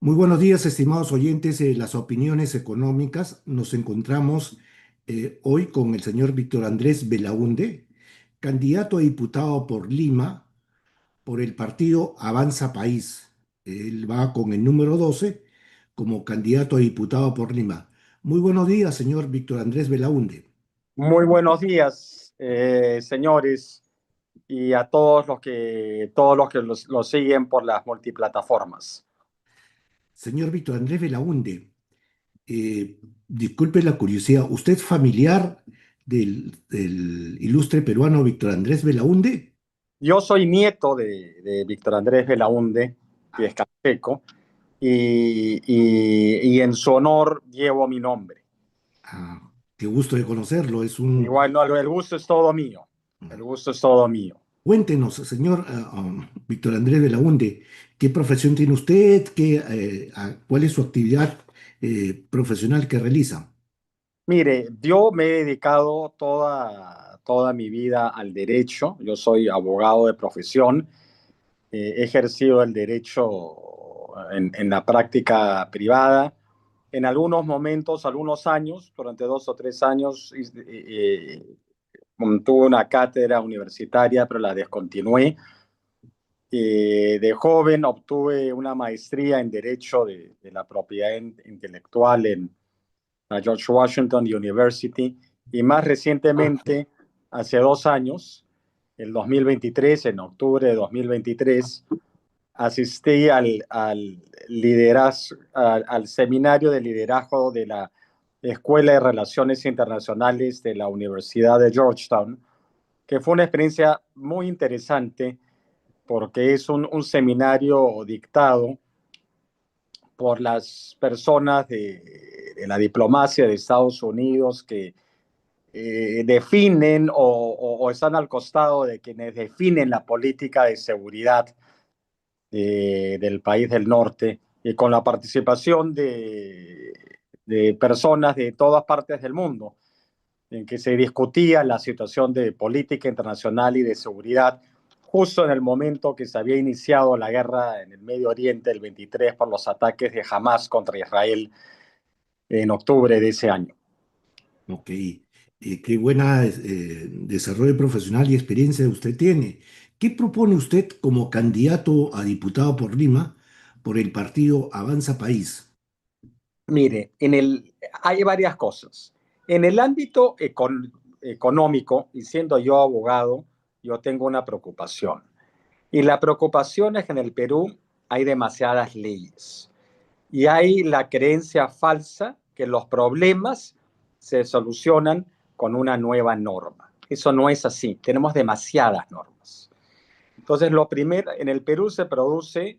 Muy buenos días, estimados oyentes de las opiniones económicas. Nos encontramos hoy con el señor Víctor Andrés Belaúnde, candidato a diputado por Lima por el partido Avanza País. Él va con el número 12 como candidato a diputado por Lima. Muy buenos días, señor Víctor Andrés Belaúnde. Muy buenos días, señores, y a todos los que los siguen por las multiplataformas. Señor Víctor Andrés Belaúnde, disculpe la curiosidad, ¿usted es familiar del ilustre peruano Víctor Andrés Belaúnde? Yo soy nieto de Víctor Andrés Belaúnde, que es casteco, y en su honor llevo mi nombre. Ah, qué gusto de conocerlo. Es un... Igual, no, el gusto es todo mío. El gusto es todo mío. Cuéntenos, señor Víctor Andrés Belaúnde, ¿qué profesión tiene usted? ¿Cuál es su actividad profesional que realiza? Mire, yo me he dedicado toda mi vida al derecho. Yo soy abogado de profesión. He ejercido el derecho en la práctica privada. En algunos momentos, algunos años, durante 2 o 3 años, tuve una cátedra universitaria, pero la descontinué. De joven obtuve una maestría en Derecho de la Propiedad Intelectual en la George Washington University, y más recientemente, hace 2 años, el 2023, en octubre de 2023, asistí al seminario de liderazgo de la Escuela de Relaciones Internacionales de la Universidad de Georgetown, que fue una experiencia muy interesante porque es un seminario dictado por las personas de la diplomacia de Estados Unidos que definen o están al costado de quienes definen la política de seguridad del país del norte, y con la participación de personas de todas partes del mundo, en que se discutía la situación de política internacional y de seguridad, justo en el momento que se había iniciado la guerra en el Medio Oriente, el 23, por los ataques de Hamas contra Israel en octubre de ese año. Ok, qué buena desarrollo profesional y experiencia usted tiene. ¿Qué propone usted como candidato a diputado por Lima por el partido Avanza País? Mire, hay varias cosas. En el ámbito económico, y siendo yo abogado, yo tengo una preocupación. Y la preocupación es que en el Perú hay demasiadas leyes y hay la creencia falsa que los problemas se solucionan con una nueva norma. Eso no es así. Tenemos demasiadas normas. Entonces, lo primero, en el Perú se produce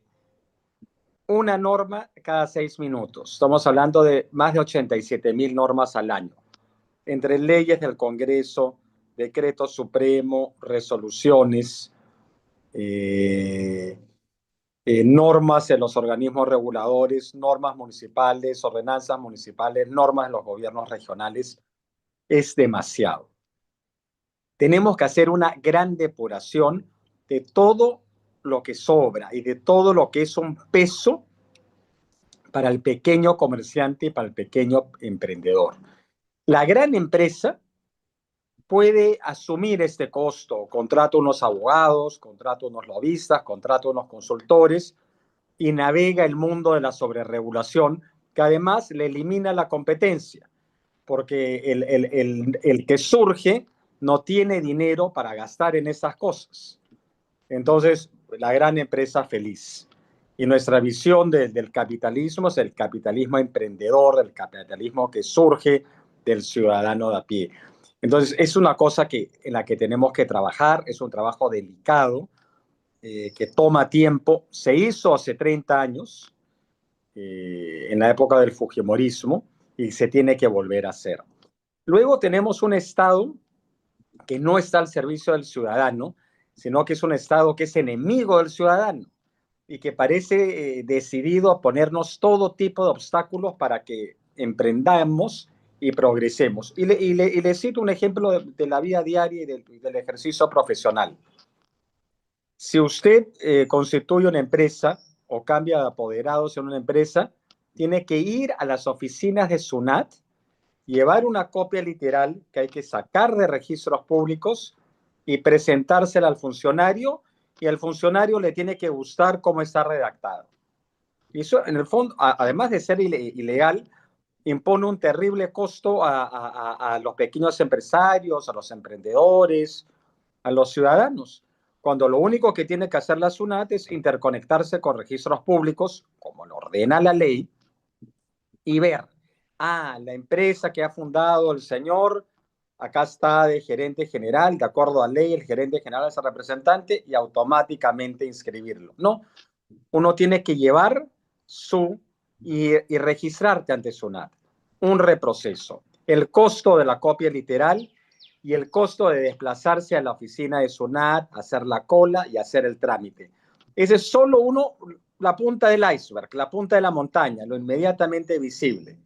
una norma cada 6 minutos. Estamos hablando de más de 87.000 normas al año, entre leyes del Congreso, decreto supremo, resoluciones, eh, normas en los organismos reguladores, normas municipales, ordenanzas municipales, normas en los gobiernos regionales. Es demasiado. Tenemos que hacer una gran depuración de todo lo que sobra y de todo lo que es un peso para el pequeño comerciante y para el pequeño emprendedor. La gran empresa puede asumir este costo, contrata unos abogados, contrata unos lobistas, contrata unos consultores y navega el mundo de la sobreregulación, que además le elimina la competencia, porque el que surge no tiene dinero para gastar en esas cosas. Entonces, la gran empresa feliz. Y nuestra visión del capitalismo es el capitalismo emprendedor, el capitalismo que surge del ciudadano de a pie. Entonces, es una cosa en la que tenemos que trabajar, es un trabajo delicado, que toma tiempo. Se hizo hace 30 años, en la época del Fujimorismo, y se tiene que volver a hacer. Luego tenemos un Estado que no está al servicio del ciudadano, sino que es un Estado que es enemigo del ciudadano y que parece decidido a ponernos todo tipo de obstáculos para que emprendamos y progresemos. Y le cito un ejemplo de la vida diaria y del ejercicio profesional. Si usted constituye una empresa o cambia de apoderados en una empresa, tiene que ir a las oficinas de SUNAT, llevar una copia literal que hay que sacar de registros públicos y presentársela al funcionario, y al funcionario le tiene que gustar cómo está redactado. Y eso, en el fondo, además de ser ilegal, impone un terrible costo a los pequeños empresarios, a los emprendedores, a los ciudadanos, cuando lo único que tiene que hacer la SUNAT es interconectarse con registros públicos, como lo ordena la ley, y ver, la empresa que ha fundado el señor, acá está de gerente general, de acuerdo a ley, el gerente general es el representante, y automáticamente inscribirlo. No, uno tiene que llevar y registrarte ante SUNAT. Un reproceso. El costo de la copia literal y el costo de desplazarse a la oficina de SUNAT, hacer la cola y hacer el trámite. Ese es solo la punta del iceberg, la punta de la montaña, lo inmediatamente visible.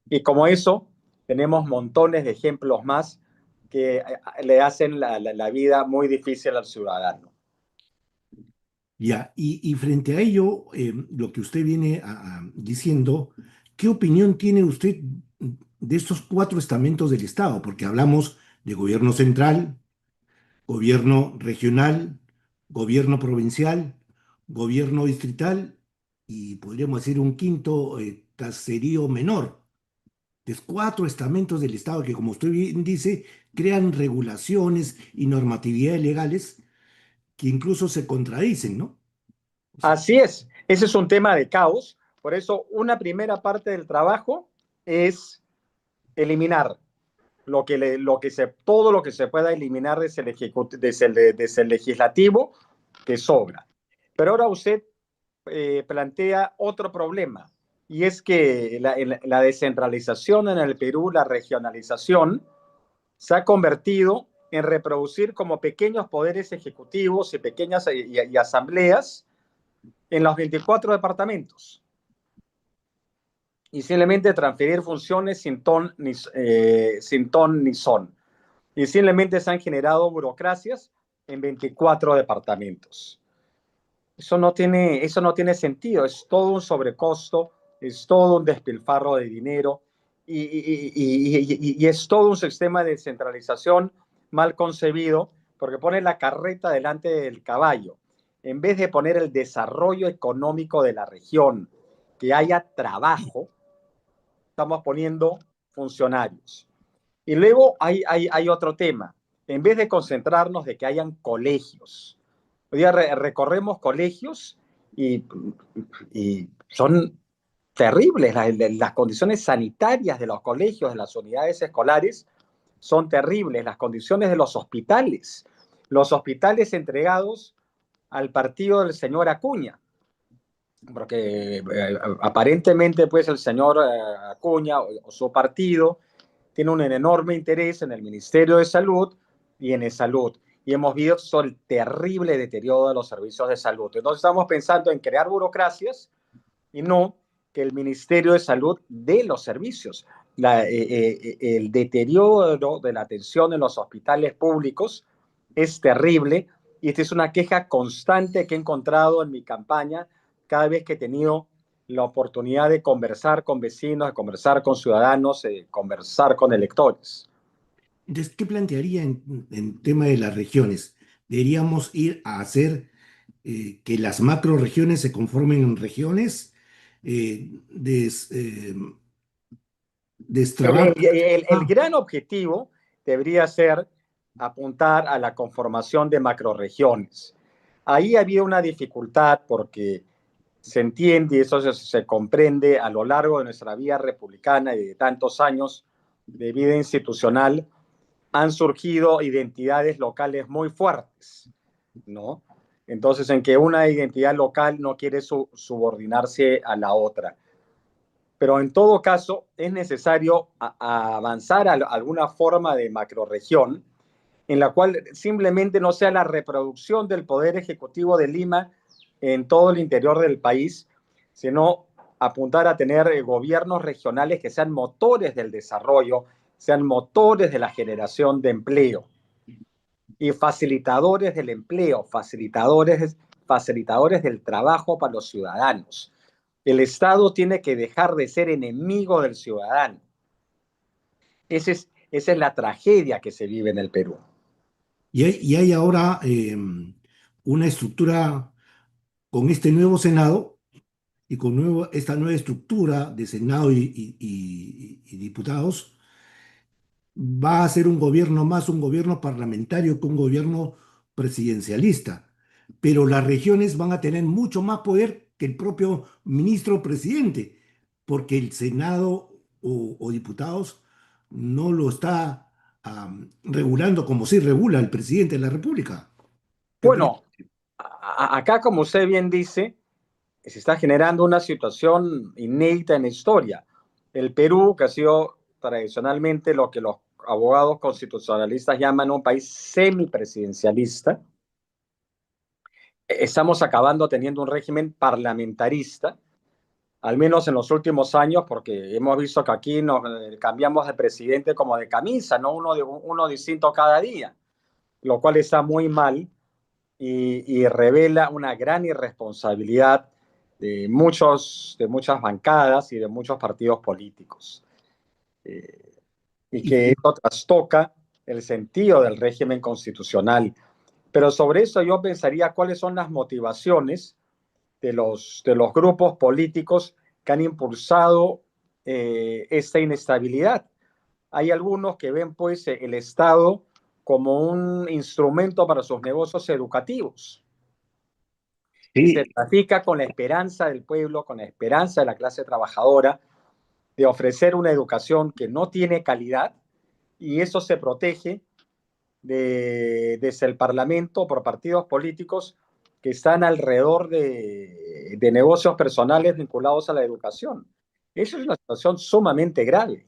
Y como eso, tenemos montones de ejemplos más que le hacen la vida muy difícil al ciudadano. Ya, y frente a ello, lo que usted viene diciendo, ¿qué opinión tiene usted de estos cuatro estamentos del Estado? Porque hablamos de gobierno central, gobierno regional, gobierno provincial, gobierno distrital y podríamos decir un quinto caserío menor. De cuatro estamentos del Estado que, como usted bien dice, crean regulaciones y normatividades legales que incluso se contradicen, ¿no? O sea, Así es, ese es un tema de caos. Por eso, una primera parte del trabajo es eliminar todo lo que se pueda eliminar desde el legislativo que sobra. Pero ahora usted plantea otro problema, y es que la descentralización en el Perú, la regionalización, se ha convertido en reproducir como pequeños poderes ejecutivos y pequeñas y asambleas en los 24 departamentos, y simplemente transferir funciones sin ton ni son. Y simplemente se han generado burocracias en 24 departamentos. Eso no tiene sentido, es todo un sobrecosto, es todo un despilfarro de dinero y es todo un sistema de descentralización mal concebido, porque pone la carreta delante del caballo. En vez de poner el desarrollo económico de la región, que haya trabajo, estamos poniendo funcionarios. Y luego hay otro tema. En vez de concentrarnos de que hayan colegios, hoy día recorremos colegios y son terribles. Las condiciones sanitarias de los colegios, de las unidades escolares, son terribles. Las condiciones de los hospitales entregados al partido del señor Acuña, porque aparentemente pues el señor Acuña o su partido tiene un enorme interés en el Ministerio de Salud y en el salud. Y hemos visto el terrible deterioro de los servicios de salud. Entonces estamos pensando en crear burocracias y no que el Ministerio de Salud dé los servicios. El deterioro de la atención en los hospitales públicos es terrible, y esta es una queja constante que he encontrado en mi campaña cada vez que he tenido la oportunidad de conversar con vecinos, de conversar con ciudadanos, de conversar con electores. entonces, ¿qué plantearía en tema de las regiones? ¿Deberíamos ir a hacer que las macroregiones se conformen en regiones? Des, destrabar. El Ah, gran objetivo debería ser apuntar a la conformación de macroregiones. Ahí había una dificultad porque se entiende y eso se comprende a lo largo de nuestra vía republicana y de tantos años de vida institucional. Han surgido identidades locales muy fuertes, ¿no? Entonces, en que una identidad local no quiere subordinarse a la otra. Pero en todo caso, es necesario avanzar a alguna forma de macroregión en la cual simplemente no sea la reproducción del poder ejecutivo de Lima en todo el interior del país, sino apuntar a tener gobiernos regionales que sean motores del desarrollo, sean motores de la generación de empleo y facilitadores del empleo, facilitadores del trabajo para los ciudadanos. El Estado tiene que dejar de ser enemigo del ciudadano. Esa es la tragedia que se vive en el Perú. Y hay ahora una estructura con este nuevo Senado y con esta nueva estructura de Senado y diputados. Va a ser un gobierno más un gobierno parlamentario que un gobierno presidencialista. Pero las regiones van a tener mucho más poder que el propio ministro presidente, porque el Senado o diputados no lo está regulando como sí regula el presidente de la República. ¿Qué opina? Bueno, acá, como usted bien dice, se está generando una situación inédita en la historia. El Perú, que ha sido tradicionalmente lo que los abogados constitucionalistas llaman un país semipresidencialista, estamos acabando teniendo un régimen parlamentarista, al menos en los últimos años, porque hemos visto que aquí nos cambiamos de presidente como de camisa, ¿no? Uno distinto cada día, lo cual está muy mal y revela una gran irresponsabilidad de muchas bancadas y de muchos partidos políticos. Eh, y Y, que esto trastoca el sentido del régimen constitucional. Pero sobre eso yo pensaría cuáles son las motivaciones de los grupos políticos que han impulsado esta inestabilidad. Hay algunos que ven pues el Estado como un instrumento para sus negocios educativos y se sí, trafica con la esperanza del pueblo, con la esperanza de la clase trabajadora de ofrecer una educación que no tiene calidad y eso se protege desde el Parlamento por partidos políticos que están alrededor de negocios personales vinculados a la educación. Eso es una situación sumamente grave.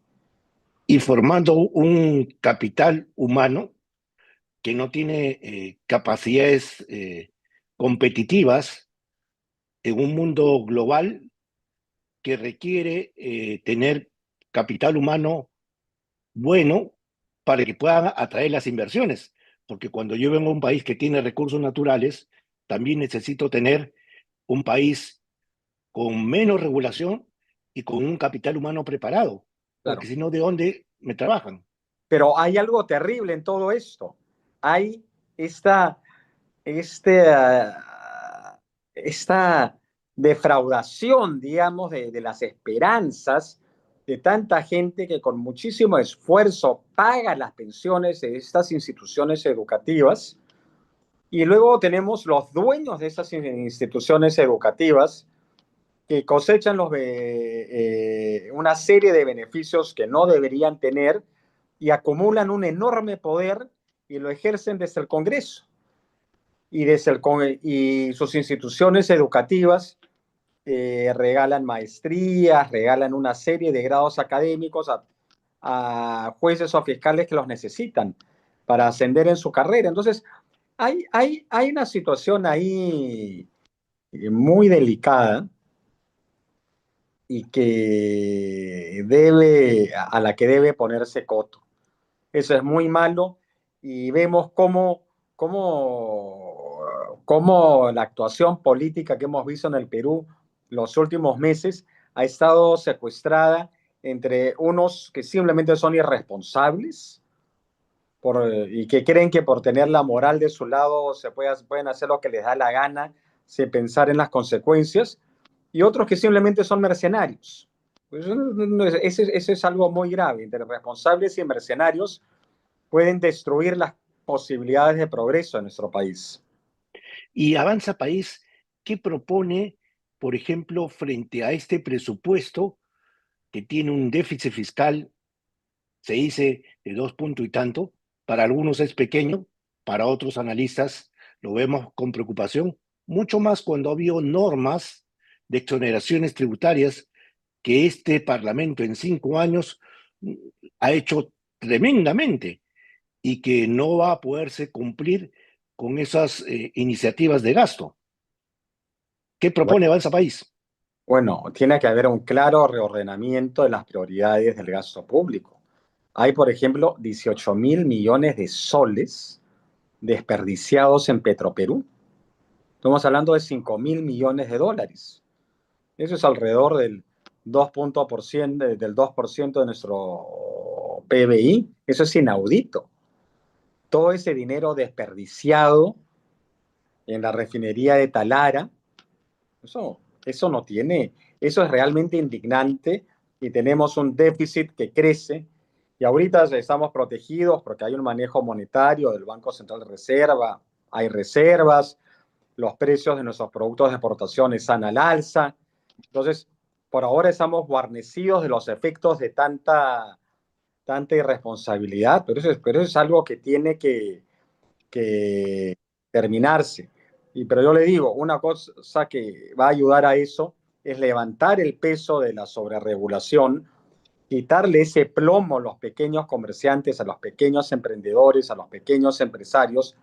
y formando un capital humano que no tiene capacidades competitivas en un mundo global que requiere tener capital humano bueno para que puedan atraer las inversiones. Porque cuando yo vengo a un país que tiene recursos naturales, también necesito tener un país con menos regulación y con un capital humano preparado, porque Claro. si no, ¿de dónde me trabajan? Pero hay algo terrible en todo esto. Hay esta, este, esta defraudación, digamos, de las esperanzas de tanta gente que con muchísimo esfuerzo paga las pensiones de estas instituciones educativas. Y luego tenemos los dueños de esas instituciones educativas que cosechan una serie de beneficios que no deberían tener y acumulan un enorme poder y lo ejercen desde el Congreso y sus instituciones educativas regalan maestrías, regalan una serie de grados académicos a jueces o fiscales que los necesitan para ascender en su carrera. Entonces, hay una situación ahí muy delicada y a la que debe ponerse coto. Eso es muy malo y vemos cómo la actuación política que hemos visto en el Perú los últimos meses ha estado secuestrada entre unos que simplemente son irresponsables y que creen que por tener la moral de su lado pueden hacer lo que les da la gana sin pensar en las consecuencias, y otros que simplemente son mercenarios. Pues eso es algo muy grave. Entre responsables y mercenarios pueden destruir las posibilidades de progreso en nuestro país. Y Avanza País, ¿qué propone, por ejemplo, frente a este presupuesto que tiene un déficit fiscal, se dice, de 2 puntos y tanto? Para algunos es pequeño, para otros analistas lo vemos con preocupación, mucho más cuando ha habido normas de exoneraciones tributarias que este Parlamento en 5 años ha hecho tremendamente y que no va a poderse cumplir con esas iniciativas de gasto. ¿Qué propone Avanza País? Bueno, tiene que haber un claro reordenamiento de las prioridades del gasto público. Hay, por ejemplo, 18.000 millones de soles desperdiciados en Petroperú. Estamos hablando de 5.000 millones de dólares. Eso es alrededor del 2%, del 2% de nuestro PBI. Eso es inaudito. Todo ese dinero desperdiciado en la refinería de Talara, eso no tiene, eso es realmente indignante y tenemos un déficit que crece y ahorita estamos protegidos porque hay un manejo monetario del Banco Central de Reserva, hay reservas, los precios de nuestros productos de exportación están al alza. Entonces, por ahora estamos guarnecidos de los efectos de tanta irresponsabilidad, pero eso es algo que tiene que terminarse. Pero yo le digo, una cosa que va a ayudar a eso es levantar el peso de la sobreregulación, quitarle ese plomo a los pequeños comerciantes, a los pequeños emprendedores, a los pequeños empresarios,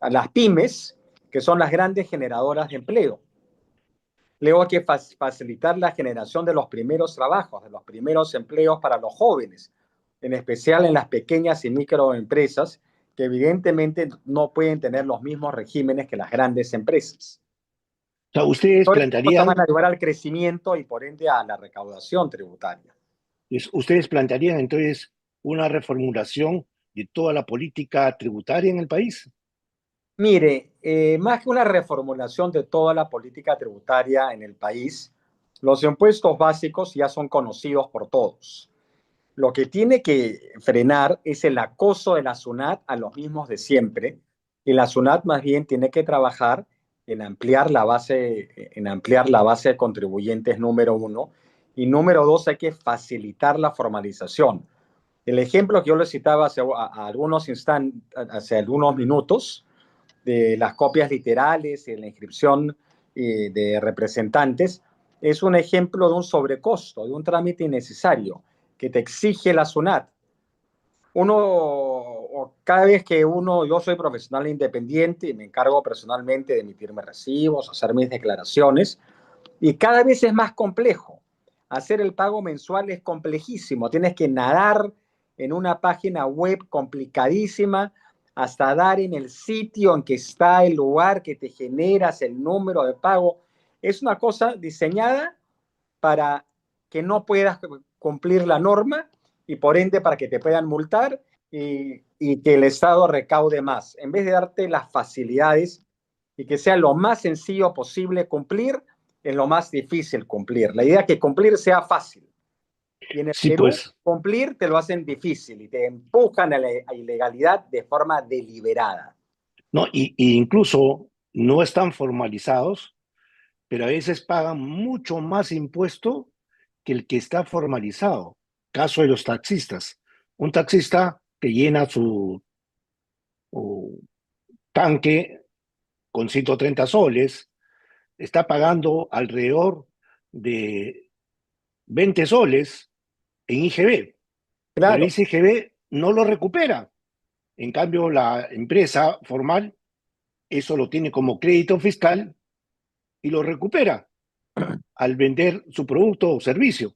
a las pymes, que son las grandes generadoras de empleo. Luego hay que facilitar la generación de los primeros trabajos, de los primeros empleos para los jóvenes, en especial en las pequeñas y microempresas, que evidentemente no pueden tener los mismos regímenes que las grandes empresas. O sea, ustedes Todas estas cosas van a plantearían, ayudar al crecimiento y por ende a la recaudación tributaria. ustedes plantearían entonces una reformulación de toda la política tributaria en el país. Mire, más que una reformulación de toda la política tributaria en el país, los impuestos básicos ya son conocidos por todos. Lo que tiene que frenar es el acoso de la SUNAT a los mismos de siempre, y la SUNAT más bien tiene que trabajar en ampliar la base de contribuyentes, número uno, y número dos, hay que facilitar la formalización. El ejemplo que yo le citaba hace algunos minutos, de las copias literales y la inscripción de representantes, es un ejemplo de un sobrecosto, de un trámite innecesario que te exige la SUNAT. Cada vez que yo soy profesional independiente y me encargo personalmente de emitirme recibos, hacer mis declaraciones, y cada vez es más complejo. Hacer el pago mensual es complejísimo. Tienes que nadar en una página web complicadísima hasta dar en el sitio en que está el lugar que te generas el número de pago. Es una cosa diseñada para que no puedas cumplir la norma y por ende para que te puedan multar y que el Estado recaude más. En vez de darte las facilidades y que sea lo más sencillo posible cumplir, es lo más difícil cumplir. La idea es que cumplir sea fácil. Y en el Sí, Perú, pues, cumplir te lo hacen difícil y te empujan a la ilegalidad de forma deliberada. no, y incluso no están formalizados, pero a veces pagan mucho más impuesto que el que está formalizado. Caso de los taxistas. Un taxista que llena su tanque con 130 soles está pagando alrededor de 20 soles en IGB, pero Claro, ese IGB no lo recupera. En cambio, la empresa formal eso lo tiene como crédito fiscal y lo recupera al vender su producto o servicio,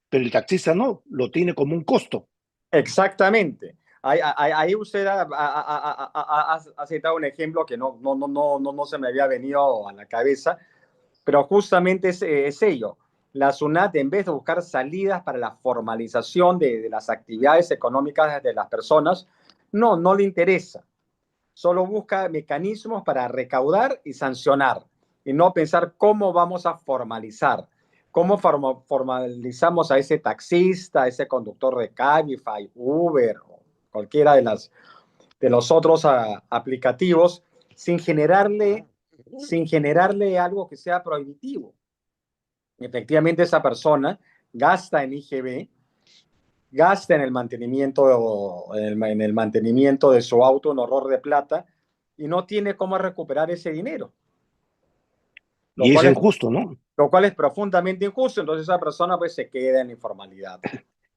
pero el taxista no, lo tiene como un costo. exactamente. Ahí usted ha citado un ejemplo que no se me había venido a la cabeza, pero justamente es ello. La SUNAT, en vez de buscar salidas para la formalización de las actividades económicas de las personas, no le interesa. Solo busca mecanismos para recaudar y sancionar, y no pensar cómo vamos a formalizar. ¿Cómo formalizamos a ese taxista, a ese conductor de Cabify, Uber o cualquiera de los otros aplicativos sin generarle algo que sea prohibitivo? Efectivamente, esa persona gasta en IGB, gasta en el mantenimiento de su auto un horror de plata y no tiene cómo recuperar ese dinero, lo Y es cual es, injusto, ¿no? lo cual es profundamente injusto. Entonces esa persona pues se queda en la informalidad.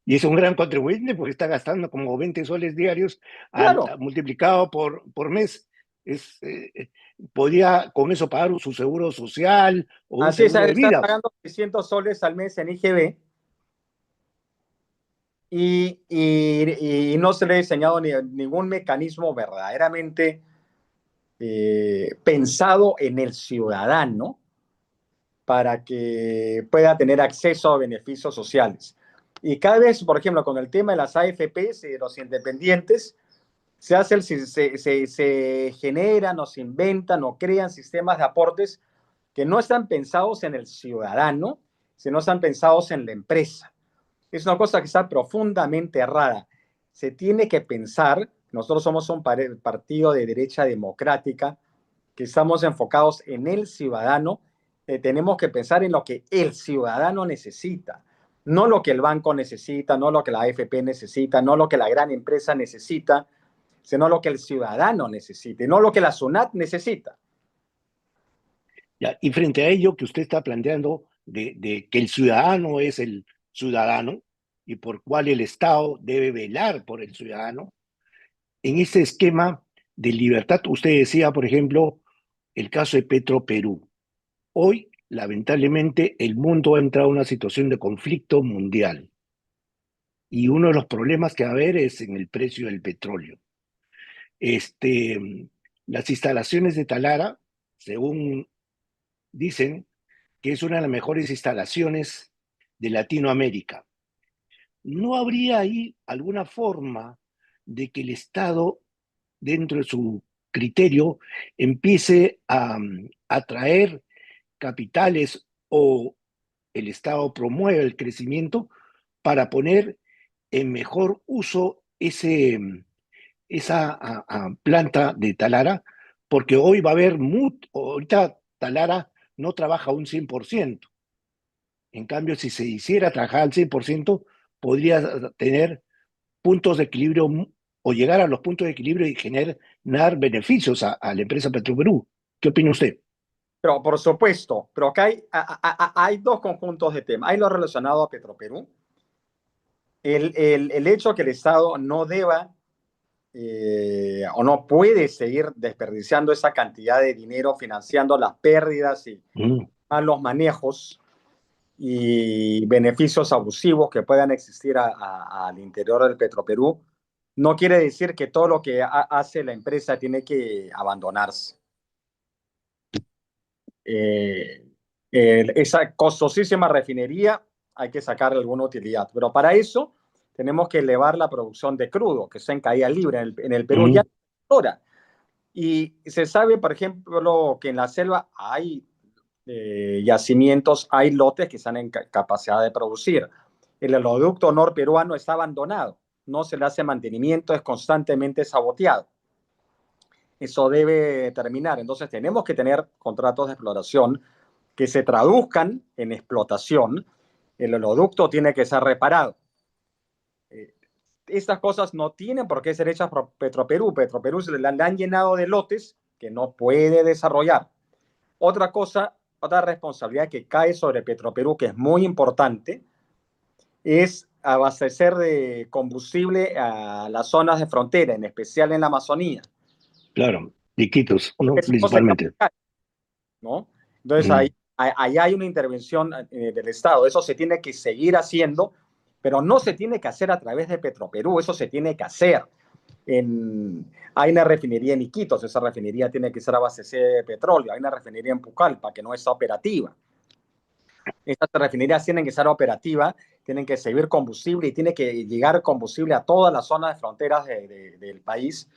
Y es un gran contribuyente porque está gastando como 20 soles diarios Claro, multiplicado por mes. Es, podría con eso pagar su seguro social o un así es, seguro de está vida. pagando 600 soles al mes en IGB y no se le ha diseñado ningún mecanismo verdaderamente pensado en el ciudadano para que pueda tener acceso a beneficios sociales. Y cada vez, por ejemplo, con el tema de las AFPs y de los independientes, se generan o se inventan o crean sistemas de aportes que no están pensados en el ciudadano, sino están pensados en la empresa. Es una cosa que está profundamente errada. Se tiene que pensar, nosotros somos un partido de derecha democrática, que estamos enfocados en el ciudadano, tenemos que pensar en lo que el ciudadano necesita, no lo que el banco necesita, no lo que la AFP necesita, no lo que la gran empresa necesita, sino lo que el ciudadano necesita, y no lo que la SUNAT necesita. Ya, y frente a ello que usted está planteando de que el ciudadano es el ciudadano y por cual el Estado debe velar por el ciudadano, en ese esquema de libertad, usted decía, por ejemplo, el caso de Petroperú. Hoy, lamentablemente, el mundo ha entrado en una situación de conflicto mundial y uno de los problemas que va a haber es en el precio del petróleo. Este, las instalaciones de Talara, según dicen, que es una de las mejores instalaciones de Latinoamérica. ¿No habría ahí alguna forma de que el Estado, dentro de su criterio, empiece a atraer capitales o el Estado promueve el crecimiento para poner en mejor uso esa planta de Talara? Porque hoy va a haber, ahorita Talara no trabaja un 100%. En cambio, si se hiciera trabajar al 100%, podría tener puntos de equilibrio o llegar a los puntos de equilibrio y generar beneficios a la empresa Petroperú. ¿Qué opina usted? Pero por supuesto, pero acá hay dos conjuntos de temas. Hay lo relacionado a Petroperú, el hecho que el Estado no deba o no puede seguir desperdiciando esa cantidad de dinero financiando las pérdidas y Mm, malos manejos y beneficios abusivos que puedan existir al interior del Petroperú, no quiere decir que todo lo que hace la empresa tiene que abandonarse. Eh, esa costosísima refinería hay que sacar alguna utilidad, pero para eso tenemos que elevar la producción de crudo, que está en caída libre en el Perú ya mm, ahora. Y se sabe, por ejemplo, que en la selva hay yacimientos, hay lotes que están en capacidad de producir. El oleoducto norperuano está abandonado, no se le hace mantenimiento, es constantemente saboteado. Eso debe terminar. Entonces tenemos que tener contratos de exploración que se traduzcan en explotación. El oleoducto tiene que ser reparado. Estas cosas no tienen por qué ser hechas por Petroperú. Petroperú se le han llenado de lotes que no puede desarrollar. Otra cosa, otra responsabilidad que cae sobre Petroperú, que es muy importante, es abastecer de combustible a las zonas de frontera, en especial en la Amazonía. claro, Iquitos, ¿no? Eso no se Principalmente. capta, ¿no? Entonces Mm. ahí hay una intervención del Estado. Eso se tiene que seguir haciendo, pero no se tiene que hacer a través de Petroperú, eso se tiene que hacer. Hay una refinería en Iquitos, esa refinería tiene que ser abastecida de petróleo. Hay una refinería en Pucallpa que no está operativa. Estas refinerías tienen que estar operativas, tienen que servir combustible y tiene que llegar combustible a todas las zonas de fronteras del país.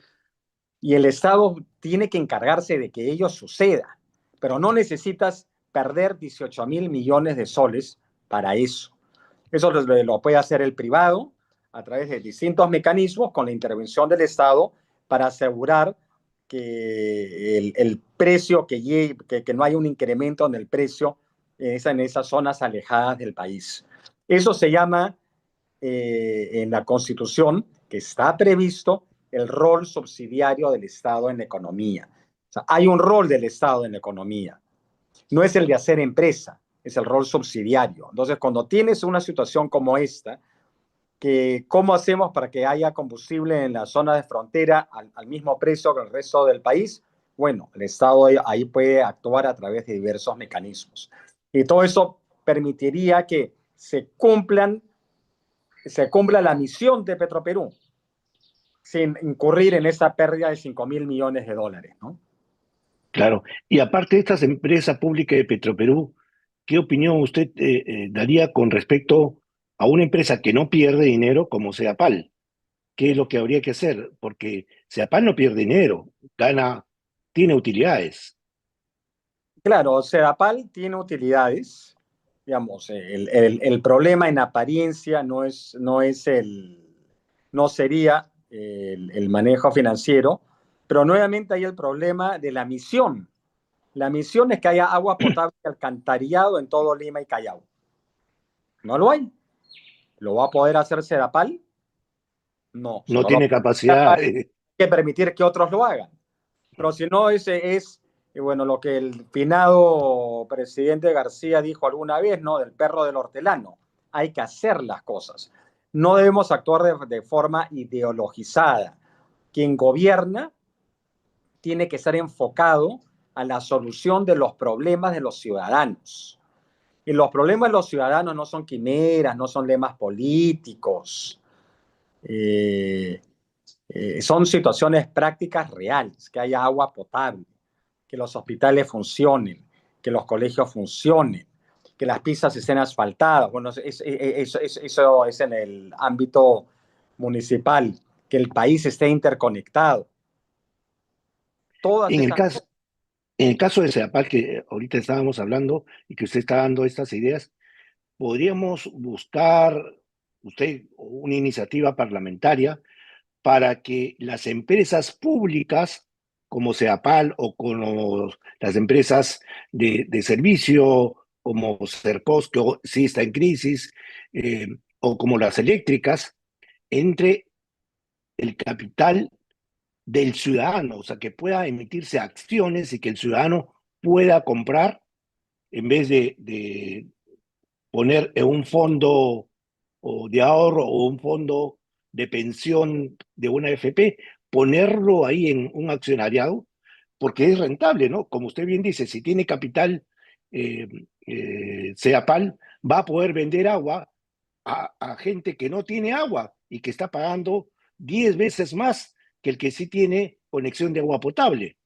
Y el Estado tiene que encargarse de que ello suceda. Pero no necesitas perder 18.000 millones de soles para eso. Eso lo puede hacer el privado a través de distintos mecanismos con la intervención del Estado para asegurar que el precio, que no haya un incremento en el precio en esas zonas alejadas del país. Eso se llama en la Constitución, que está previsto el rol subsidiario del Estado en la economía. O sea, hay un rol del Estado en la economía. No es el de hacer empresa, es el rol subsidiario. Entonces, cuando tienes una situación como esta, que cómo hacemos para que haya combustible en la zona de frontera al mismo precio que el resto del país, bueno, el Estado ahí puede actuar a través de diversos mecanismos. Y todo eso permitiría que se cumpla la misión de Petroperú sin incurrir en esa pérdida de 5.000 millones de dólares, ¿no? Claro. Y aparte de estas empresas públicas de Petroperú, ¿qué opinión usted daría con respecto a una empresa que no pierde dinero como Sedapal? ¿Qué es lo que habría que hacer? Porque Sedapal no pierde dinero, gana, tiene utilidades. Claro, Sedapal tiene utilidades, digamos, el problema en apariencia no sería el manejo financiero, pero nuevamente hay el problema de la misión. La misión es que haya agua potable y alcantarillado en todo Lima y Callao. No lo hay. ¿Lo va a poder hacer Sedapal? No, si No no lo tiene puede capacidad. Sedapal, hay que permitir que otros lo hagan. Pero si no, ese es, bueno, lo que el finado presidente García dijo alguna vez, ¿no? Del perro del hortelano. Hay que hacer las cosas. No debemos actuar de forma ideologizada. Quien gobierna tiene que ser enfocado a la solución de los problemas de los ciudadanos. Y los problemas de los ciudadanos no son quimeras, no son lemas políticos. Eh, son situaciones prácticas reales, que haya agua potable, que los hospitales funcionen, que los colegios funcionen, que las pistas estén asfaltadas. Bueno, eso es en el ámbito municipal, que el país esté interconectado. Todas En el esas caso, en el caso de Sedapal, que ahorita estábamos hablando y que usted está dando estas ideas, podríamos buscar usted una iniciativa parlamentaria para que las empresas públicas, como Sedapal o con las empresas de servicio, como Serpos, que sí está en crisis, o como las eléctricas, entre el capital del ciudadano, o sea, que pueda emitirse acciones y que el ciudadano pueda comprar en vez de poner en un fondo o de ahorro o un fondo de pensión de una AFP, ponerlo ahí en un accionariado, porque es rentable, ¿no? Como usted bien dice, si tiene capital, eh, Sedapal va a poder vender agua a gente que no tiene agua y que está pagando 10 veces más que el que sí tiene conexión de agua potable.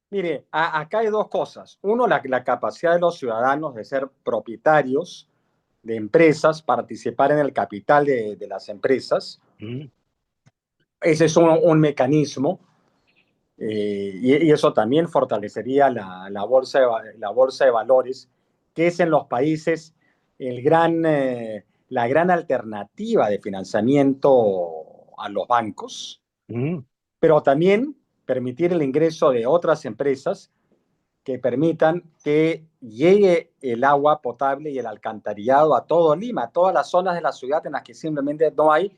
Mire, acá hay dos cosas. Uno, la capacidad de los ciudadanos de ser propietarios de empresas, participar en el capital de las empresas. Mm. Ese es un mecanismo y eso también fortalecería la bolsa de valores, que es en los países la gran alternativa de financiamiento a los bancos, Mm. pero también permitir el ingreso de otras empresas que permitan que llegue el agua potable y el alcantarillado a todo Lima, a todas las zonas de la ciudad en las que simplemente no hay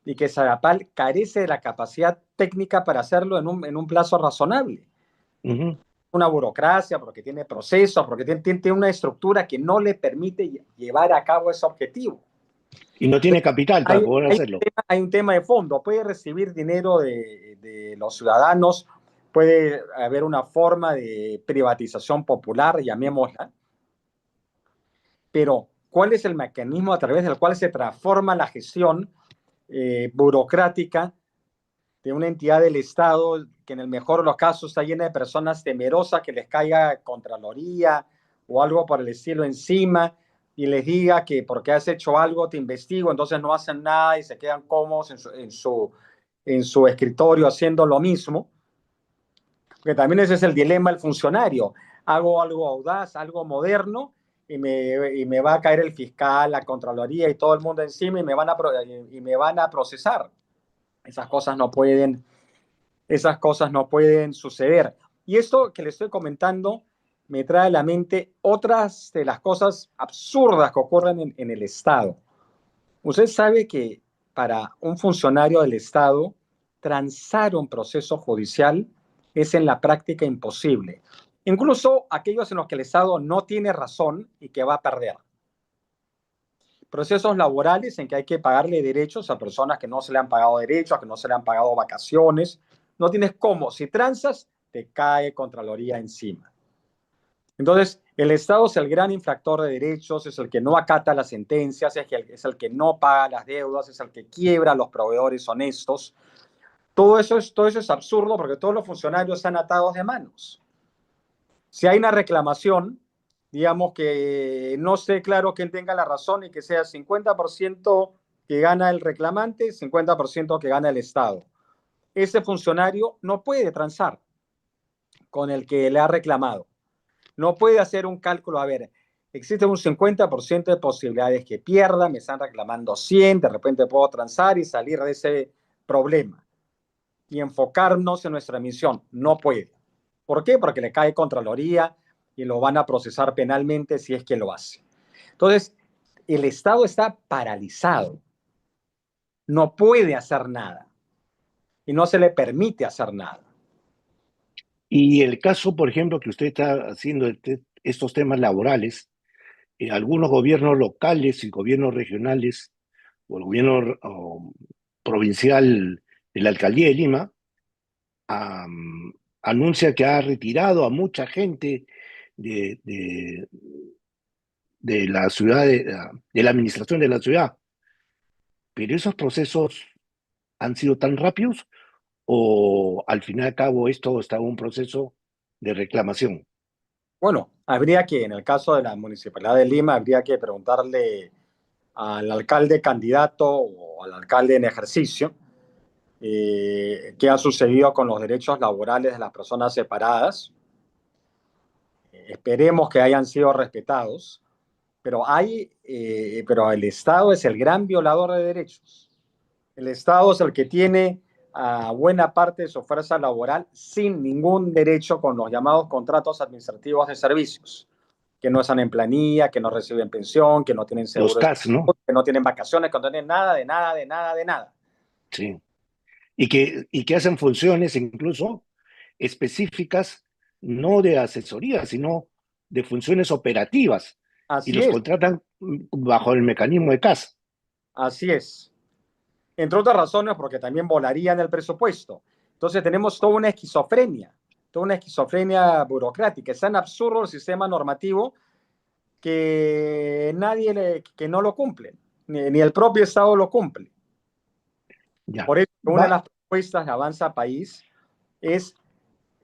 y que Sarapal carece de la capacidad técnica para hacerlo en un plazo razonable. Mm. Una burocracia, porque tiene procesos, porque tiene una estructura que no le permite llevar a cabo ese objetivo. Y no tiene capital para poder hacerlo. Hay un tema de fondo, puede recibir dinero de los ciudadanos, puede haber una forma de privatización popular, llamémosla, pero ¿cuál es el mecanismo a través del cual se transforma la gestión burocrática de una entidad del Estado que en el mejor de los casos está llena de personas temerosas que les caiga Contraloría o algo por el estilo encima y les diga que porque has hecho algo te investigo, entonces no hacen nada y se quedan cómodos en su escritorio haciendo lo mismo? Porque también ese es el dilema del funcionario. Hago algo audaz, algo moderno, y me va a caer el fiscal, la Contraloría y todo el mundo encima y me van a procesar. Esas cosas no pueden, esas cosas no pueden suceder. Y esto que le estoy comentando me trae a la mente otras de las cosas absurdas que ocurren en el Estado. Usted sabe que para un funcionario del Estado, transar un proceso judicial es en la práctica imposible. Incluso aquellos en los que el Estado no tiene razón y que va a perder. Procesos laborales en que hay que pagarle derechos a personas que no se le han pagado derechos, que no se le han pagado vacaciones. No tienes cómo. Si transas, te cae Contraloría encima. Entonces, el Estado es el gran infractor de derechos, es el que no acata las sentencias, es el que no paga las deudas, es el que quiebra a los proveedores honestos. Todo eso es absurdo porque todos los funcionarios están atados de manos. Si hay una reclamación, digamos que no esté claro quién tenga la razón y que sea 50% que gana el reclamante, 50% que gana el Estado. Ese funcionario no puede transar con el que le ha reclamado. No puede hacer un cálculo, a ver, existe un 50% de posibilidades que pierda, me están reclamando 100, de repente puedo transar y salir de ese problema y enfocarnos en nuestra misión. No puede. ¿Por qué? Porque le cae Contraloría y lo van a procesar penalmente si es que lo hace. Entonces, el Estado está paralizado. No puede hacer nada y no se le permite hacer nada. Y el caso, por ejemplo, que usted está haciendo estos temas laborales, algunos gobiernos locales y gobiernos regionales, o el gobierno provincial de la alcaldía de Lima, anuncia que ha retirado a mucha gente de, de, de la ciudad, de la administración de la ciudad. Pero esos procesos han sido tan rápidos o al fin y al cabo esto está en un proceso de reclamación. Bueno, habría que, en el caso de la Municipalidad de Lima, habría que preguntarle al alcalde candidato o al alcalde en ejercicio qué ha sucedido con los derechos laborales de las personas separadas. Esperemos que hayan sido respetados, pero el Estado es el gran violador de derechos. El Estado es el que tiene a buena parte de su fuerza laboral sin ningún derecho con los llamados contratos administrativos de servicios, que no están en planilla, que no reciben pensión, que no tienen Los seguro, CAS, ¿no? que no tienen vacaciones, que no tienen nada, de nada, de nada, de nada. Sí. Y que hacen funciones incluso específicas, no de asesoría, sino de funciones operativas, y Así los es, contratan bajo el mecanismo de CAS. así es. Entre otras razones porque también volarían el presupuesto. Entonces tenemos toda una esquizofrenia burocrática. Es tan absurdo el sistema normativo que que no lo cumple, ni el propio Estado lo cumple. Ya. Por eso una de Va, las propuestas de Avanza País es,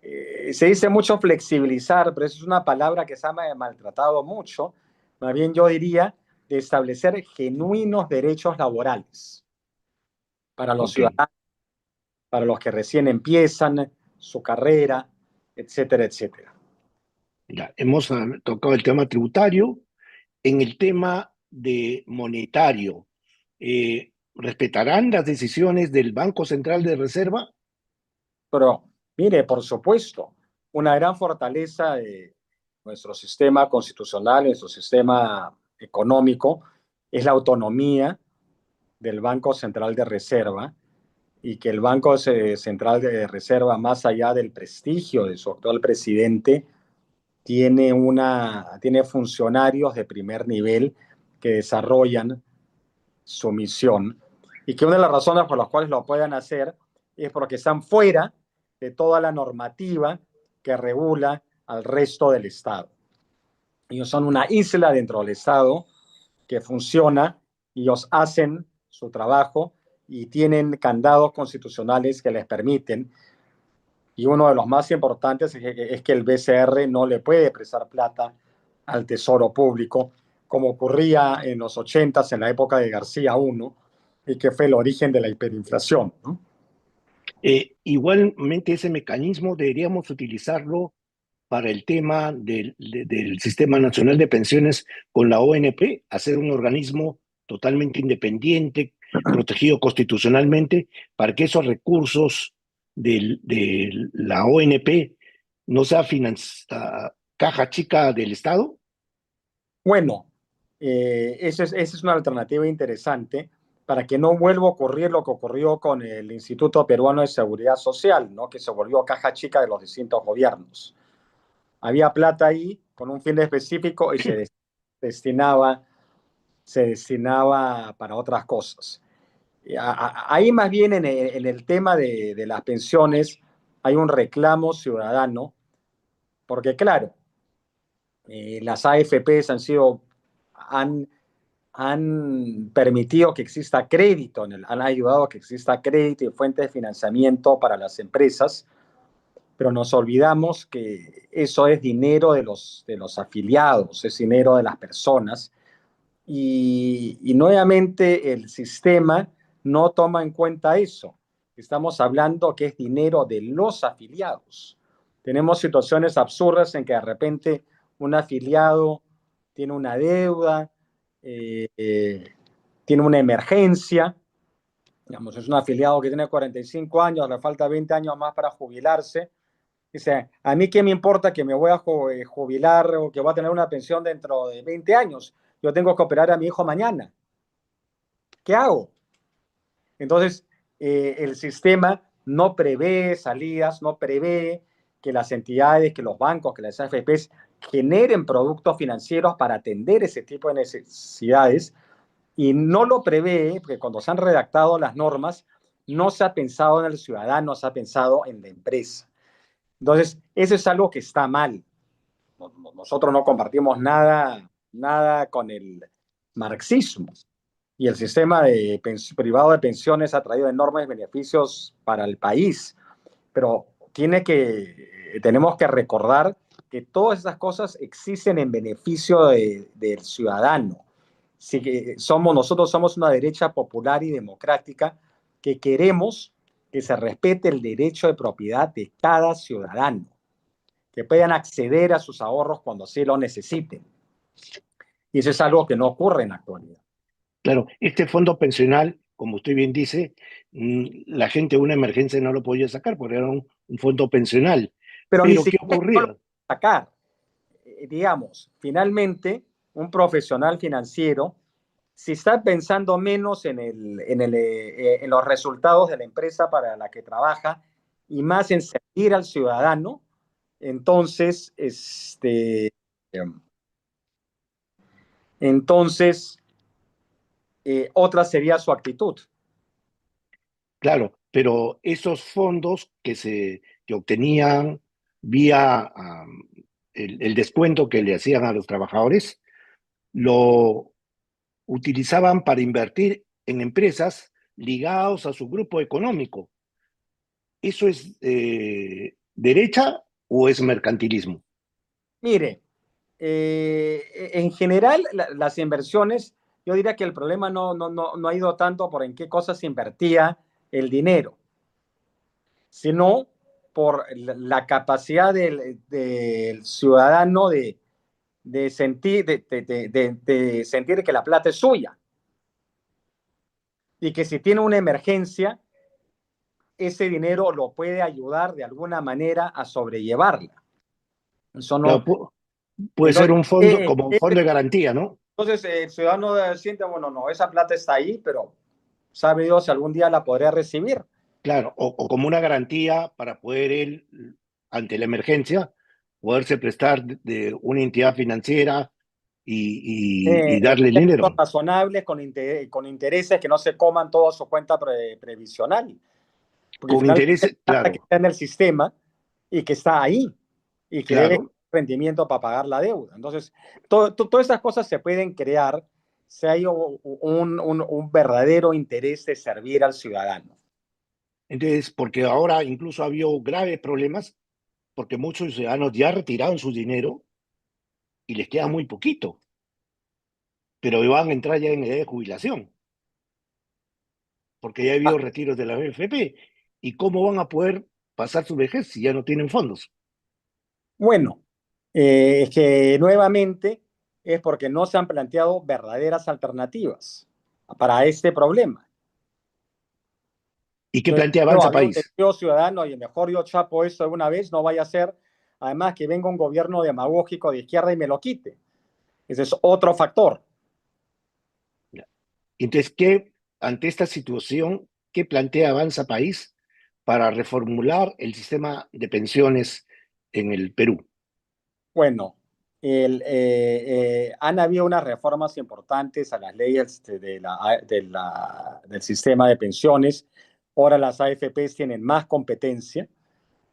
se dice mucho flexibilizar, pero eso es una palabra que se ha maltratado mucho. Más bien yo diría de establecer genuinos derechos laborales para los ok. ciudadanos, para los que recién empiezan su carrera, etcétera, etcétera. Ya. Hemos tocado el tema tributario. En el tema de monetario, ¿respetarán las decisiones del Banco Central de Reserva? Pero, mire, por supuesto, una gran fortaleza de nuestro sistema constitucional, nuestro sistema económico, es la autonomía del Banco Central de Reserva y que el Banco Central de Reserva, más allá del prestigio de su actual presidente, tiene funcionarios de primer nivel que desarrollan su misión y que una de las razones por las cuales lo puedan hacer es porque están fuera de toda la normativa que regula al resto del Estado. Ellos son una isla dentro del Estado que funciona, ellos hacen su trabajo y tienen candados constitucionales que les permiten. Y uno de los más importantes es que el BCR no le puede prestar plata al Tesoro Público, como ocurría en los 80s, en la época de García I, y que fue el origen de la hiperinflación, ¿no? Igualmente ese mecanismo deberíamos utilizarlo para el tema del Sistema Nacional de Pensiones con la ONP, hacer un organismo totalmente independiente, protegido constitucionalmente, para que esos recursos de la ONP no sea caja chica del Estado. Bueno, esa es una alternativa interesante para que no vuelva a ocurrir lo que ocurrió con el Instituto Peruano de Seguridad Social, ¿no? Que se volvió caja chica de los distintos gobiernos. Había plata ahí con un fin específico y destinaba, se destinaba para otras cosas. Ahí más bien en el tema de las pensiones hay un reclamo ciudadano, porque claro, las AFPs han permitido que exista crédito, han ayudado a que exista crédito y fuente de financiamiento para las empresas, pero nos olvidamos que eso es dinero de los afiliados, es dinero de las personas. Y nuevamente el sistema no toma en cuenta eso. Estamos hablando que es dinero de los afiliados. Tenemos situaciones absurdas en que de repente un afiliado tiene una deuda, eh, eh, tiene una emergencia, digamos, es un afiliado que tiene 45 años, le falta 20 años más para jubilarse. Dice, a mí qué me importa que me voy a jubilar o que voy a tener una pensión dentro de 20 años. Yo tengo que operar a mi hijo mañana. ¿Qué hago? Entonces, el sistema no prevé salidas, no prevé que las entidades, que los bancos, que las AFPs generen productos financieros para atender ese tipo de necesidades, y no lo prevé porque cuando se han redactado las normas no se ha pensado en el ciudadano, se ha pensado en la empresa. Entonces, eso es algo que está mal. Nosotros no compartimos nada con el marxismo. Y el sistema privado de pensiones ha traído enormes beneficios para el país. Pero tenemos que recordar que todas esas cosas existen en beneficio del ciudadano. Nosotros somos una derecha popular y democrática que queremos que se respete el derecho de propiedad de cada ciudadano, que puedan acceder a sus ahorros cuando así lo necesiten. Y eso es algo que no ocurre en la actualidad. Claro, este fondo pensional, como usted bien dice, la gente de una emergencia no lo podía sacar porque era un fondo pensional. Pero ni Pero ¿qué siquiera no lo ocurría? sacar. Digamos, finalmente, un profesional financiero, si está pensando menos en los resultados de la empresa para la que trabaja y más en servir al ciudadano, entonces, entonces otra sería su actitud. Claro, pero esos fondos que obtenían vía el descuento que le hacían a los trabajadores, lo utilizaban para invertir en empresas ligadas a su grupo económico. ¿Eso es derecha o es mercantilismo? Mire, en general, las inversiones, yo diría que el problema no ha ido tanto por en qué cosas se invertía el dinero, sino por la capacidad del ciudadano de sentir que la plata es suya y que si tiene una emergencia, ese dinero lo puede ayudar de alguna manera a sobrellevarla. Eso Claro, no. puede ser Entonces, un fondo como un fondo de garantía, ¿no? el ciudadano siente, bueno, no, esa plata está ahí, pero sabe Dios si algún día la podría recibir. Claro, o como una garantía para poder él, ante la emergencia, poderse prestar de una entidad financiera y darle el Créditos dinero. razonables con intereses que no se coman toda su cuenta previsional. Porque Con finalmente intereses, es plata que claro, está en el sistema y que está ahí y que debe claro. rendimiento para pagar la deuda. Entonces, todas esas cosas se pueden crear si hay un verdadero interés de servir al ciudadano. Entonces, porque ahora incluso ha habido graves problemas, porque muchos ciudadanos ya retiraron su dinero y les queda muy poquito, pero van a entrar ya en edad de jubilación, porque ya ha Ah, habido retiros de la AFP. ¿Y cómo van a poder pasar su vejez si ya no tienen fondos? bueno, es que nuevamente es porque no se han planteado verdaderas alternativas para este problema. ¿Y qué Entonces, plantea Avanza País? yo ciudadano y mejor yo chapo eso de una vez, no vaya a ser además que venga un gobierno demagógico de izquierda y me lo quite. Ese es otro factor. Entonces, ante esta situación, qué plantea Avanza País para reformular el sistema de pensiones en el Perú? Bueno, han habido unas reformas importantes a las leyes del sistema de pensiones. Ahora las AFPs tienen más competencia,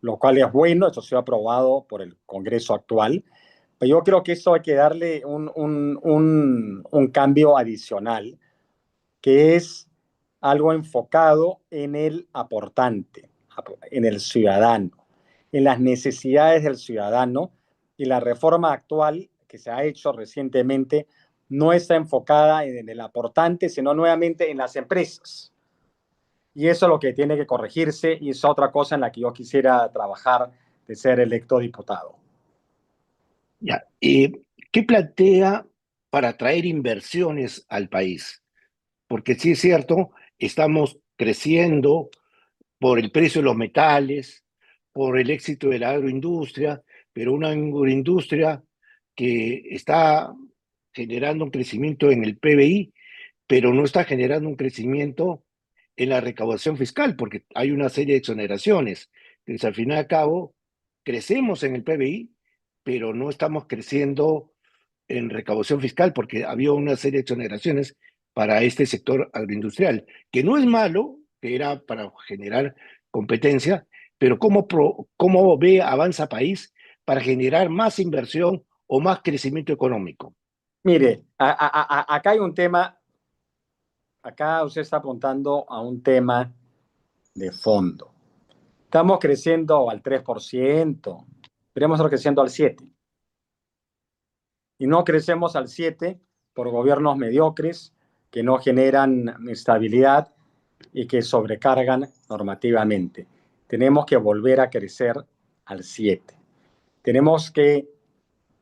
lo cual es bueno, eso ha sido aprobado por el Congreso actual. Pero yo creo que eso hay que darle un cambio adicional, que es algo enfocado en el aportante, en el ciudadano. en las necesidades del ciudadano, y la reforma actual que se ha hecho recientemente no está enfocada en el aportante, sino nuevamente en las empresas. Y eso es lo que tiene que corregirse, y es otra cosa en la que yo quisiera trabajar de ser electo diputado. Ya. ¿Qué plantea para atraer inversiones al país? Porque sí es cierto, estamos creciendo por el precio de los metales, por el éxito de la agroindustria, pero una agroindustria que está generando un crecimiento en el PBI, pero no está generando un crecimiento en la recaudación fiscal, porque hay una serie de exoneraciones. Entonces, al fin y al cabo, crecemos en el PBI, pero no estamos creciendo en recaudación fiscal, porque había una serie de exoneraciones para este sector agroindustrial, que no es malo, que era para generar competencia, pero ¿cómo ve Avanza País para generar más inversión o más crecimiento económico? Mire, acá hay un tema, acá usted está apuntando a un tema de fondo. Estamos creciendo al 3%, deberíamos estar creciendo al 7%. Y no crecemos al 7% por gobiernos mediocres que no generan estabilidad y que sobrecargan normativamente. Tenemos que volver a crecer al 7%. Tenemos que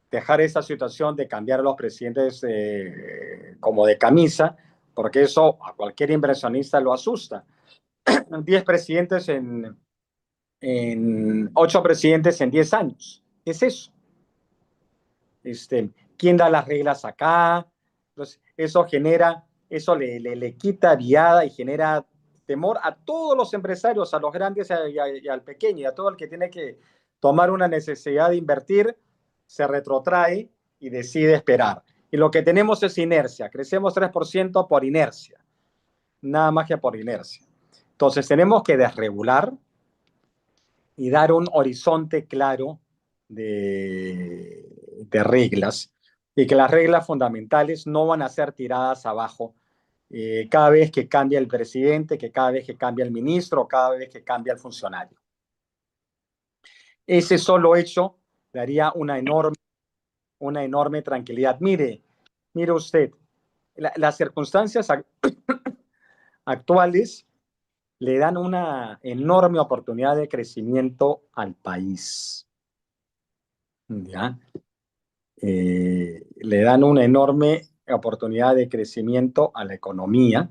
dejar esa situación de cambiar a los presidentes como de camisa, porque eso a cualquier inversionista lo asusta. 10 presidentes en 8 presidentes en 10 años. ¿Qué es eso? ¿Quién da las reglas acá? Entonces, eso genera, eso le quita viada y genera temor a todos los empresarios, a los grandes y al pequeño, y a todo el que tiene que tomar una necesidad de invertir, se retrotrae y decide esperar. Y lo que tenemos es inercia, crecemos 3% por inercia, nada más que por inercia. Entonces tenemos que desregular y dar un horizonte claro de reglas, y que las reglas fundamentales no van a ser tiradas abajo cada vez que cambia el presidente, que cada vez que cambia el ministro, cada vez que cambia el funcionario. Ese solo hecho daría una enorme tranquilidad. Mire usted, las circunstancias actuales le dan una enorme oportunidad de crecimiento al país. ¿Ya? Le dan una enorme oportunidad de crecimiento a la economía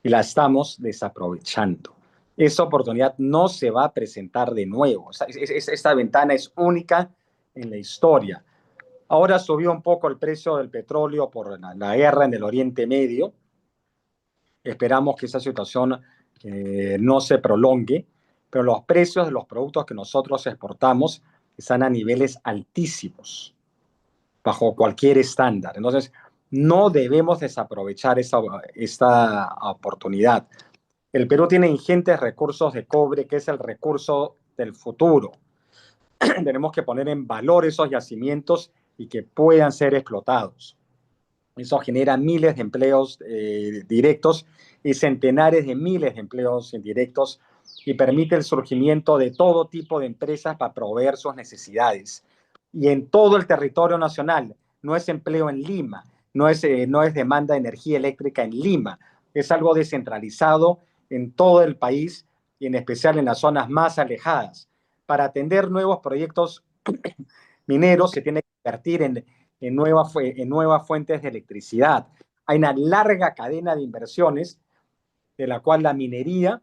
y la estamos desaprovechando. Esa oportunidad no se va a presentar de nuevo. Esta ventana es única en la historia. Ahora subió un poco el precio del petróleo por la guerra en el Oriente Medio. Esperamos que esa situación no se prolongue, pero los precios de los productos que nosotros exportamos están a niveles altísimos, bajo cualquier estándar. Entonces, no debemos desaprovechar esta oportunidad. El Perú tiene ingentes recursos de cobre, que es el recurso del futuro. Tenemos que poner en valor esos yacimientos y que puedan ser explotados. Eso genera miles de empleos directos y centenares de miles de empleos indirectos, y permite el surgimiento de todo tipo de empresas para proveer sus necesidades. Y en todo el territorio nacional, no es empleo en Lima, no es demanda de energía eléctrica en Lima, es algo descentralizado en todo el país y en especial en las zonas más alejadas. Para atender nuevos proyectos mineros se tiene que invertir en nuevas fuentes de electricidad. Hay una larga cadena de inversiones, de la cual la minería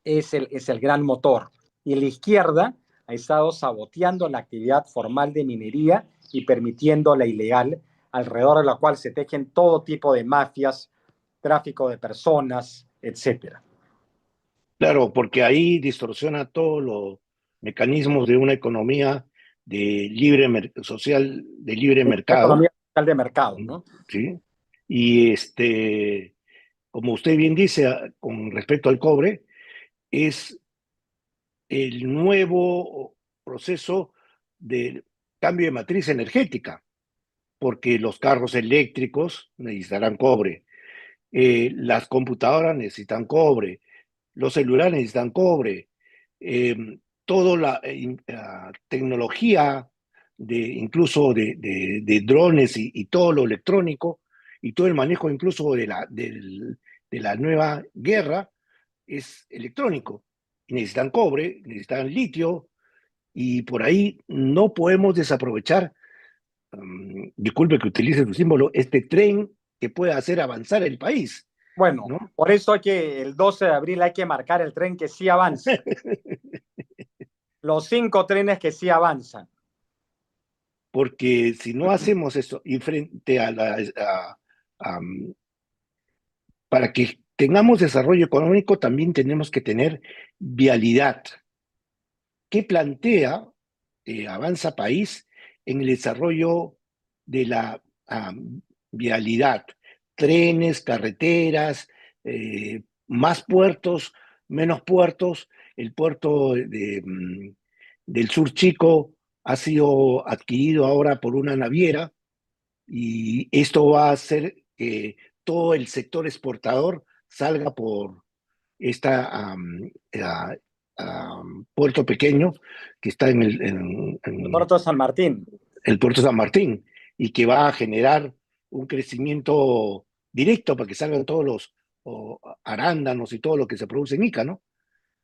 es el gran motor. Y la izquierda ha estado saboteando la actividad formal de minería y permitiendo la ilegal, alrededor de la cual se tejen todo tipo de mafias, tráfico de personas, etcétera. Claro, porque ahí distorsiona todos los mecanismos de una economía social, de libre La mercado, economía social de mercado, ¿no? ¿sí? Y como usted bien dice, con respecto al cobre, es el nuevo proceso de cambio de matriz energética, porque los carros eléctricos necesitarán cobre, las computadoras necesitan cobre, los celulares necesitan cobre, eh, toda la tecnología incluso de drones y todo lo electrónico y todo el manejo incluso de la nueva guerra es electrónico. Y necesitan cobre, necesitan litio y por ahí no podemos desaprovechar, disculpe que utilice su símbolo, este tren que puede hacer avanzar el país, Bueno, ¿no? por eso el 12 de abril hay que marcar el tren que sí avanza. Los 5 trenes que sí avanzan. Porque si no hacemos eso y frente a, para que tengamos desarrollo económico también tenemos que tener vialidad. ¿Qué plantea Avanza País en el desarrollo de la vialidad? Trenes, carreteras, más puertos, menos puertos. El puerto del Sur Chico ha sido adquirido ahora por una naviera y esto va a hacer que todo el sector exportador salga por esta puerto pequeño que está El puerto de San Martín. el puerto San Martín y que va a generar un crecimiento directo para que salgan todos los arándanos y todo lo que se produce en Ica, ¿no?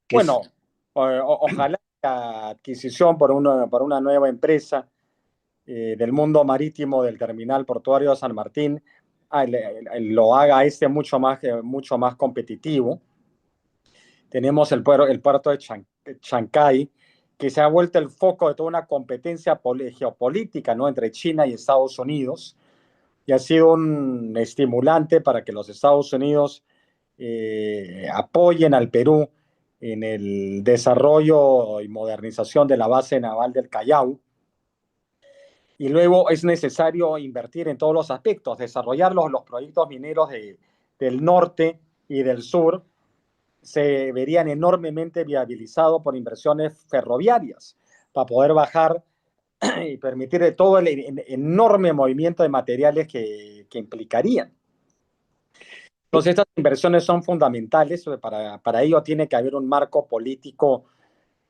Que Bueno, es, ojalá la adquisición por una nueva empresa del mundo marítimo del terminal portuario de San Martín lo haga mucho más competitivo. Tenemos el puerto de Chancay, que se ha vuelto el foco de toda una competencia geopolítica, ¿no?, entre China y Estados Unidos, y ha sido un estimulante para que los Estados Unidos apoyen al Perú en el desarrollo y modernización de la base naval del Callao. Y luego es necesario invertir en todos los aspectos, desarrollar los proyectos mineros del norte y del sur, se verían enormemente viabilizados por inversiones ferroviarias para poder bajar y permitir todo el enorme movimiento de materiales que implicarían. Entonces, estas inversiones son fundamentales. Para ello tiene que haber un marco político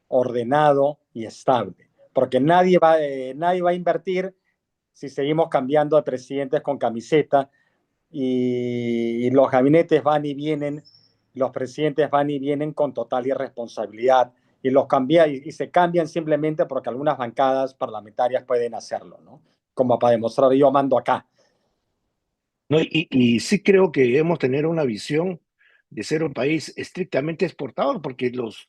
ordenado y estable, porque nadie va a invertir si seguimos cambiando de presidentes con camiseta y los gabinetes van y vienen, los presidentes van y vienen con total irresponsabilidad y se cambian simplemente porque algunas bancadas parlamentarias pueden hacerlo, ¿no? Como para demostrar yo mando acá. ¿no? Y sí creo que debemos tener una visión de ser un país estrictamente exportador, porque los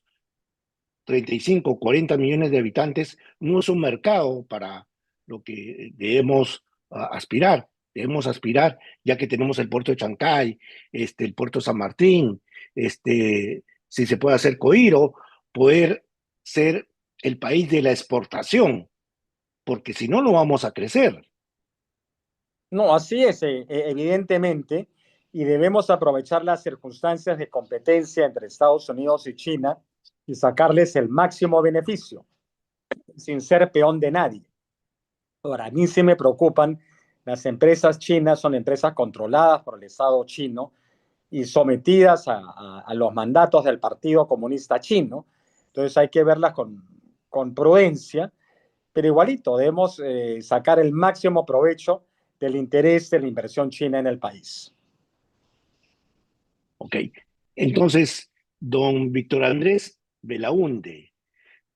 35, 40 millones de habitantes no es un mercado para lo que debemos aspirar. Debemos aspirar, ya que tenemos el puerto de Chancay, el puerto de San Martín, si se puede hacer Coiro, poder ser el país de la exportación, porque si no, no vamos a crecer. No, así es, evidentemente, y debemos aprovechar las circunstancias de competencia entre Estados Unidos y China y sacarles el máximo beneficio, sin ser peón de nadie. Ahora, a mí sí me preocupan, las empresas chinas son empresas controladas por el Estado chino y sometidas a los mandatos del Partido Comunista Chino, entonces hay que verlas con prudencia, pero igualito debemos sacar el máximo provecho del interés de la inversión china en el país. Ok, entonces, don Víctor Andrés Belaúnde,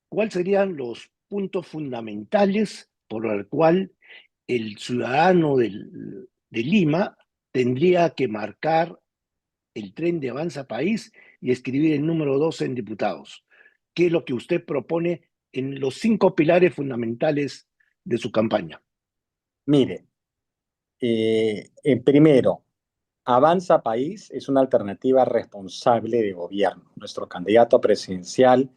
¿cuáles serían los puntos fundamentales por el cual el ciudadano de Lima tendría que marcar el tren de Avanza País y escribir el número 12 en diputados? ¿Qué es lo que usted propone en los 5 pilares fundamentales de su campaña? Mire, primero, Avanza País es una alternativa responsable de gobierno. Nuestro candidato presidencial,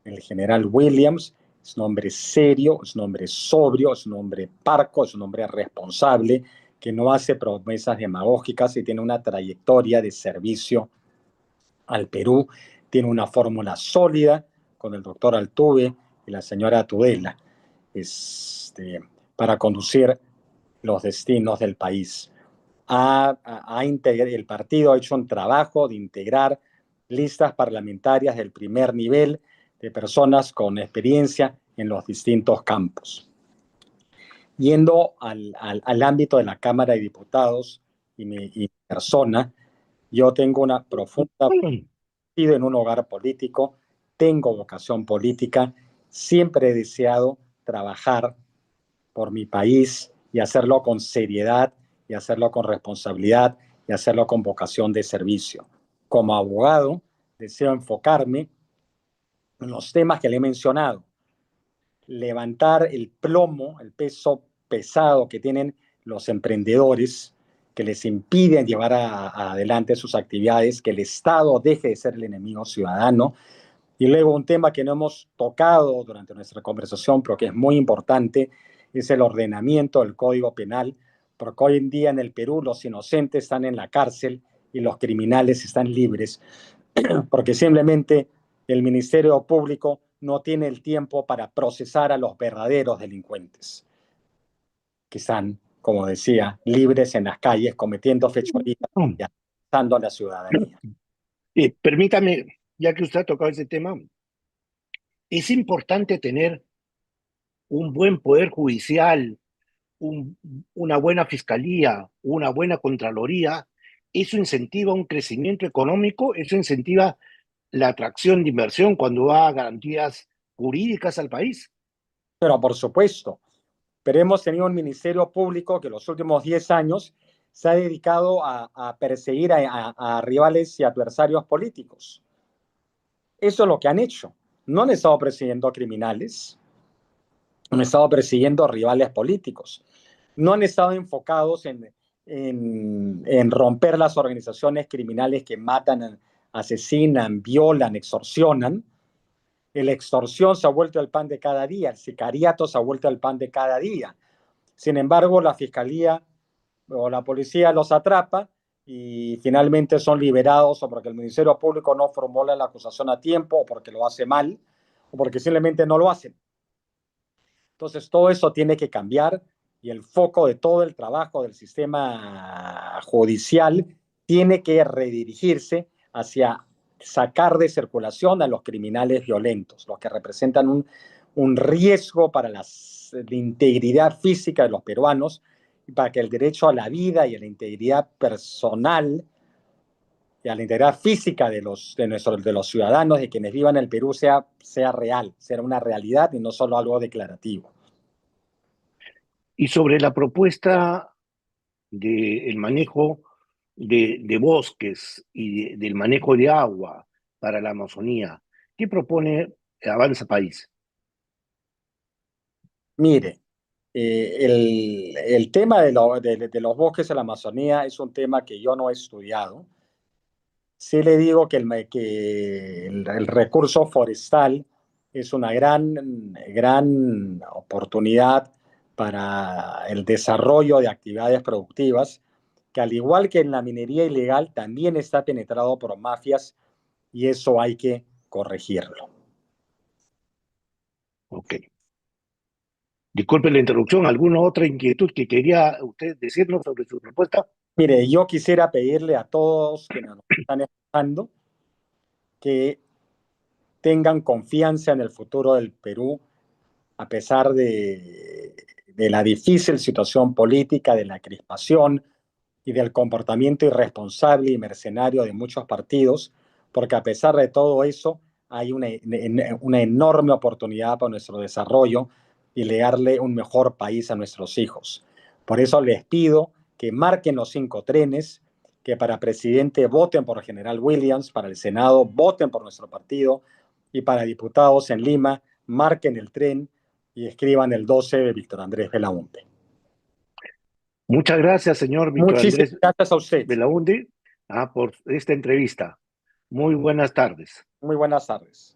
el general Williams, es un hombre serio, es un hombre sobrio, es un hombre parco, es un hombre responsable, que no hace promesas demagógicas y tiene una trayectoria de servicio al Perú, tiene una fórmula sólida con el doctor Altuve y la señora Tudela para conducir los destinos del país. El partido ha hecho un trabajo de integrar listas parlamentarias del primer nivel de personas con experiencia en los distintos campos. Yendo al ámbito de la Cámara de Diputados y mi persona, yo tengo una profunda vida en un hogar político, tengo vocación política, siempre he deseado trabajar por mi país y hacerlo con seriedad y hacerlo con responsabilidad y hacerlo con vocación de servicio. Como abogado, deseo enfocarme en los temas que le he mencionado, levantar el plomo, el peso pesado que tienen los emprendedores, que les impiden llevar adelante sus actividades, que el Estado deje de ser el enemigo ciudadano. Y luego un tema que no hemos tocado durante nuestra conversación, pero que es muy importante, es el ordenamiento del Código Penal, porque hoy en día en el Perú los inocentes están en la cárcel y los criminales están libres, porque simplemente el Ministerio Público no tiene el tiempo para procesar a los verdaderos delincuentes, que están, como decía, libres en las calles, cometiendo fechorías y atentando a la ciudadanía. Permítame, ya que usted ha tocado ese tema, es importante tener un buen poder judicial, una buena fiscalía, una buena contraloría. Eso incentiva un crecimiento económico, eso incentiva la atracción de inversión cuando va a garantías jurídicas al país. Pero por supuesto, pero hemos tenido un Ministerio Público que los últimos 10 años se ha dedicado a perseguir a rivales y adversarios políticos. Eso es lo que han hecho. No han estado persiguiendo a criminales, han estado persiguiendo a rivales políticos. No han estado enfocados en romper las organizaciones criminales que matan, asesinan, violan, extorsionan. La extorsión se ha vuelto el pan de cada día, el sicariato se ha vuelto el pan de cada día. Sin embargo, la fiscalía o la policía los atrapa y finalmente son liberados o porque el Ministerio Público no formula la acusación a tiempo o porque lo hace mal o porque simplemente no lo hacen. Entonces, todo eso tiene que cambiar y el foco de todo el trabajo del sistema judicial tiene que redirigirse hacia sacar de circulación a los criminales violentos, los que representan un riesgo para la integridad física de los peruanos y para que el derecho a la vida y a la integridad personal y a la integridad física de los ciudadanos, de quienes vivan en el Perú, sea real, sea una realidad y no solo algo declarativo. Y sobre la propuesta del manejo de bosques y del manejo de agua para la Amazonía, ¿qué propone Avanza País? Mire, el tema de los bosques en la Amazonía es un tema que yo no he estudiado. Sí le digo que el recurso forestal es una gran oportunidad para el desarrollo de actividades productivas, que al igual que en la minería ilegal, también está penetrado por mafias y eso hay que corregirlo. Ok. Disculpe la interrupción, ¿alguna otra inquietud que quería usted decirnos sobre su propuesta? Mire, yo quisiera pedirle a todos quienes nos están escuchando que tengan confianza en el futuro del Perú, a pesar de la difícil situación política, de la crispación y del comportamiento irresponsable y mercenario de muchos partidos, porque a pesar de todo eso hay una enorme oportunidad para nuestro desarrollo y legarle un mejor país a nuestros hijos. Por eso les pido que marquen los 5 trenes, que para presidente voten por General Williams, para el Senado voten por nuestro partido y para diputados en Lima marquen el tren y escriban el 12 de Víctor Andrés Belaúnde. Muchas gracias, señor Víctor Muchísimas Andrés gracias a usted. Belaúnde, por esta entrevista. Muy buenas tardes. Muy buenas tardes.